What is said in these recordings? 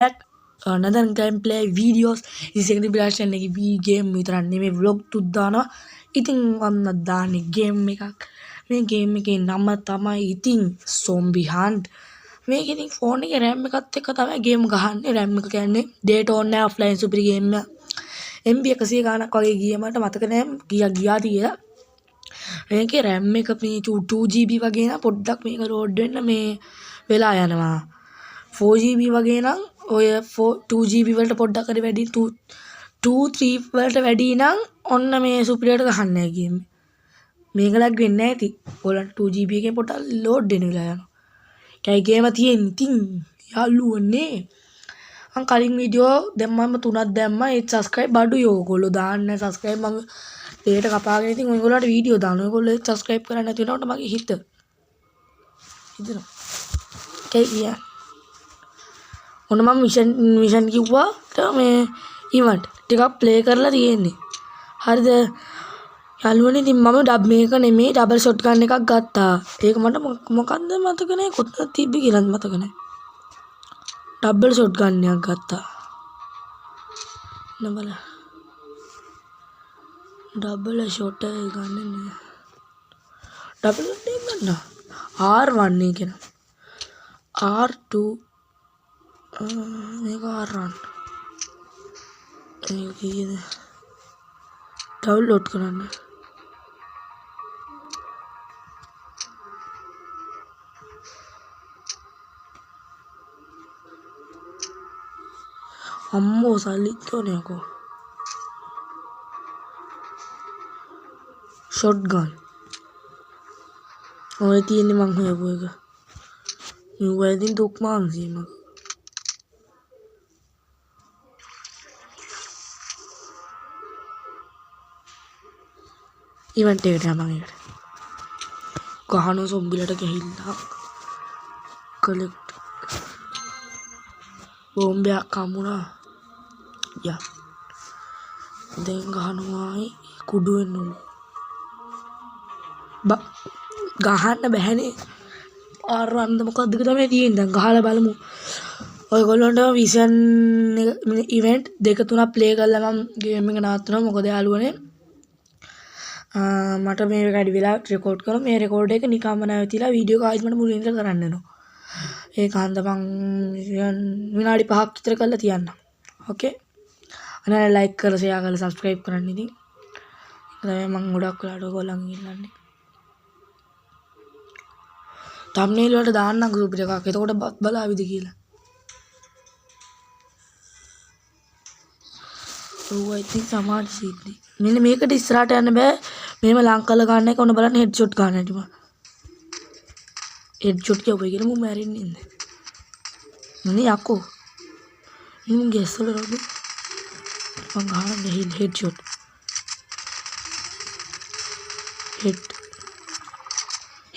back another gameplay videos. ඉතින් ඉතින් channel එකේ game විතරක් නෙමෙයි vlog තුත් දානවා. ඉතින් මම දාන්නේ game එකක්. මේ game එකේ නම තමයි ඉතින් zombie hunt. මේක ඉතින් phone එකේ RAM එකත් එක්ක තමයි game ගහන්නේ. RAM එක කියන්නේ data on offline super game එක. MB 100 ගාණක් වගේ ගියේ මට මතක නැහැ ගියාද කියලා. මේකේ RAM එක මේ 2GB වගේ නම් පොඩ්ඩක් මේක load වෙන්න මේ වෙලා යනවා. 4GB වගේ නම් ඔය 2GB වලට පොඩ්ඩක් හරි වැඩි 2 3 වලට වැඩි නම් ඔන්න මේ සුපිරියට ගහන්න නැහැ ගේම්. මේක ලග් වෙන්නේ නැහැ ඉතින්. ඔයාලට 2GB එකෙන් පොඩ්ඩක් load වෙන වෙලා යනවා. කයි ගේම තියෙන්නේ ඉතින් යාළුවනේ. මම කලින් වීඩියෝ දැම්මම 3ක් දැම්මා. ඒත් subscribe බඩුයි ඕගොල්ලෝ දාන්න subscribe මම දෙයට කපාගෙන ඉතින් ඔයගොල්ලෝට වීඩියෝ දානවා. ඔයගොල්ලෝ subscribe කරන්නේ නැති වෙනකොට මගේ හිත. හිතනවා. කයි ඔන්න මම මිෂන් කිව්වා මේ ඉවෙන්ට් ටිකක් ප්ලේ කරලා තියෙන්නේ. හරිද? යාළුවනේ ඉතින් මම මේක නෙමෙයි ඩබල් ෂොට් ගන් එකක් ගත්තා. ඒක මට මොකද්ද මතක නැහැ කොතනද තිබ්බේ කියලා මතක නැහැ. ඩබල් ෂොට් ගන් එකක් ගත්තා. නබල ඩබල් ෂොට් එක ගන්න නෑ. ඩබල් ෂොට් එක ගන්න. R1 එක න. R2 මේක R1. ඒක කීයද? ඩවුන්ලෝඩ් කරන්න. අම්මෝ සල්ලිත් ඕනේ අකෝ. ෂොට් ගන්. ඔය තියෙන්නේ මං හොයපු එක. මේ වලින් දුක් මාන්සිම. ඉවෙන්ට් එකට යමන් එකට. ගහන සොම්බිලට ගිහිල්ලා කලෙක්ට් බෝම්බයක් හම්බුණා. යා. දැන් ගහනවායි කුඩු වෙන්න ඕන. ගහන්න බැහැනේ. ආරවන්ද මොකද්ද තමයි තියෙන්නේ. දැන් ගහලා බලමු. ඔයගොල්ලන්ට විෂන් ඉවෙන්ට් දෙක තුනක් ප්ලේ කරලා මම ගේම් එක නවත්වනවා. මොකද යාළුවනේ මට මේ වැඩි වෙලා රෙකෝඩ් කරනවා. මේ රෙකෝඩ් එක නිකම්ම නැවතිලා වීඩියෝ එක ආයෙත් මට මුලින් ඉඳලා කරන්න වෙනවා. ඒක හන්ද මං විනාඩි 5ක් විතර කරලා තියන්නම්. ඕකේ. අනේ ලයික් කරලා ෂෙයා කරලා සබ්ස්ක්‍රයිබ් කරන්න ඉතින්. ඒක තමයි මං ගොඩක් වෙලාට ඔයගොල්ලන් ඉල්ලන්නේ. thumbnail වලට දාන්නම් group එකක්. එතකොට බලාවිද කියලා. ඔව් ඉතින් සමාජ සිද්ධි. මෙන්න මේකට ඉස්සරහට යන්න බෑ. මෙහෙම ලං කරලා ගන්න එක ඔන්න බලන්න හෙඩ්ෂොට් ගන්න හැටි මම. හෙඩ්ෂොට් කියවයි කියලා මම මැරෙන්නේ ඉන්නේ. මොනේ යකෝ. මම ගැස්සල රොඩු. මං ගහන ගහින් හෙඩ්ෂොට්.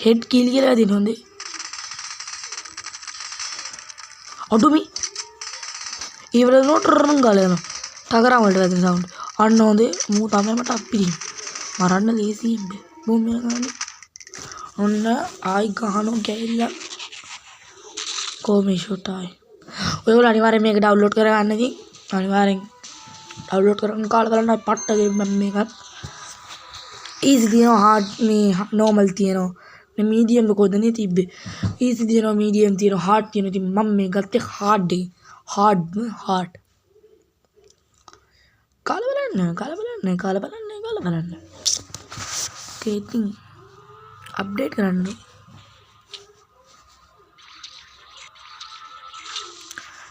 හෙඩ් කිල් කියලා දින හොඳේ. අඩුමි. ඊවල නෝටරන් ගාලනවා. ටගරම් වලට වැදින සවුන්ඩ්. අන්න හොඳේ. මූ තමයි මට අප්පිරි. මරන්න ලේසියි ඉබ්බේ. බොම්බ ගානේ. ඔන්න ආයි ගහනවා ගෑල්ලා. කොමේ ෂොට් ආයි. ඔයගොල්ලෝ අනිවාර්යෙන් මේක ඩවුන්ලෝඩ් කරගන්න ඉතින්. අනිවාර්යෙන් ඩවුන්ලෝඩ් කරගන්න කාලේ බලන්න පට්ට ගේම් මේකත්. easy තියෙනවා hard මේ normal තියෙනවා. මේ medium කොහෙදනේ තිබ්බේ. easy තියෙනවා medium තියෙනවා hard තියෙනවා. ඉතින් මම මේ ගත්තේ hard එක. hard. කාලා බලන්න. Okay ඉතින් අප්ඩේට් කරන්න.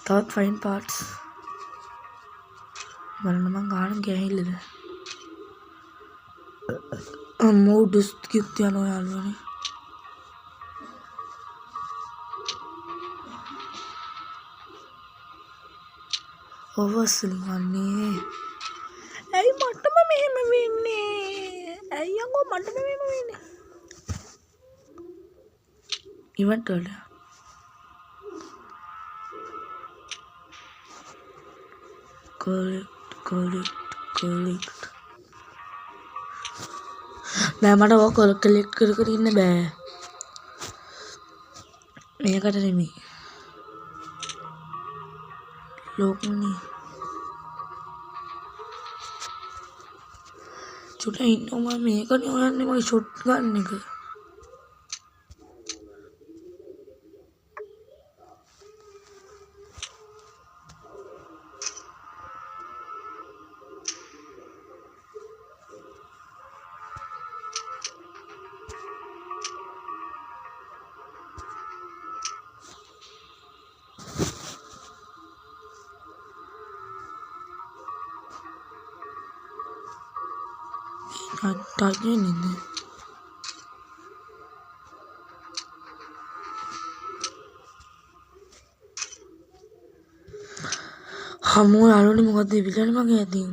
තවත් fine parts. බලන්න මං ගාන ගෑහිල්ලද. මෝඩ්ස් කිව්ත් යනවා යාළුවනේ. ඔවස්ලින් වන්නේ. ඇයි මටම මෙහෙම වෙන්නේ? ඇයි යකෝ මටම මෙහෙම වෙන්නේ? ඉවෙන්ට් වල collect නෑ මට ඔක collect කර ඉන්න බෑ. මේකට නෙමෙයි. ලෝකනේ චුට්ට ඉන්නවා මේකනේ හොයන්නේ මගේ ෂොට් ගන්න එක අට්ටාගේ නේද හමෝ යාළුවනේ මොකද්ද විලන්නේ මගේ ඇතින්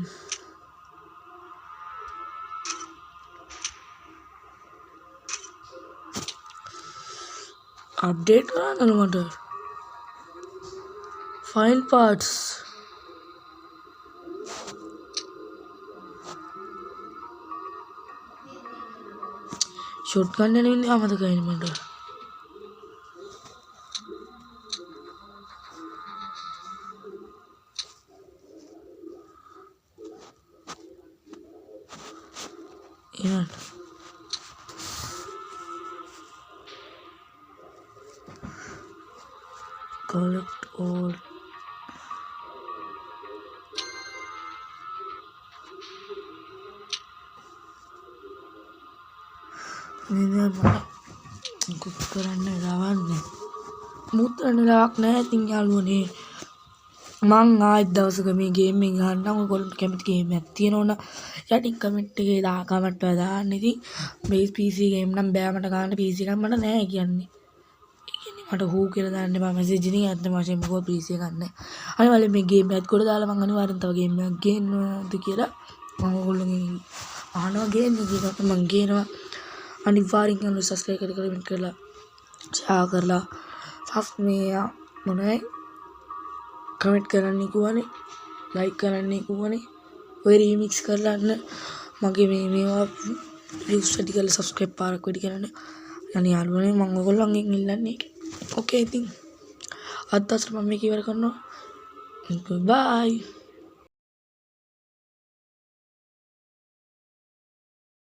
අප්ඩේට් කරන්න මට ෆයිල් පාර්ට්ස් ෂොට් ගන්න නෙවෙයි අමතකයි මට ඊළඟ collect all නේද මට කුක් කරන්න වෙලාවක් නැහැ මුත්‍රන්න වෙලාවක් නැහැ ඉතින් යාළුවනේ මං ආයෙත් දවසක මේ ගේම් එක ගන්නම් ඔයගොල්ලෝ කැමති ගේම් එකක් තියෙනවනම් යටින් කමෙන්ට් එකේ කමෙන්ට් වල දාන්න ඉතින් මේ PC ගේම් නම් බෑ මට ගන්න PC එකක් මට නැහැ කියන්නේ මට හූ කියලා දාන්න එපා මැසේජ් එකකින් ඇත්තම වශයෙන්ම කොහොම PC එකක් නැහැ අනිවාර්යෙන් මේ ගේම් එකත් කොට දාලා මං අනිවාර්යෙන් තව ගේම් එකක් ගේන්නවද කියලා මම ඔයගොල්ලෝගෙන් අහනවා ගේම් එකක් මං ගේනවා අනිවාර්යෙන් කන්න සබ්ස්ක්‍රයිබ් කරලා කමෙන්ට් කරලා ෂෙයා කරලා ෆස්ට් මේ මොනවයි කමෙන්ට් කරන්න කිව්වනේ ලයික් කරන්න කිව්වනේ ඔය රීමික්ස් කරන්න මගේ මේවා views වැඩි කරලා සබ්ස්ක්‍රයිබ් පාරක් වැඩි කරන්න අනේ යාළුවනේ මම ඔයගොල්ලන්ගෙන් ඉල්ලන්නේ ඕකේ ඉතින් අද දවසට මම මේක ඉවර කරනවා බයි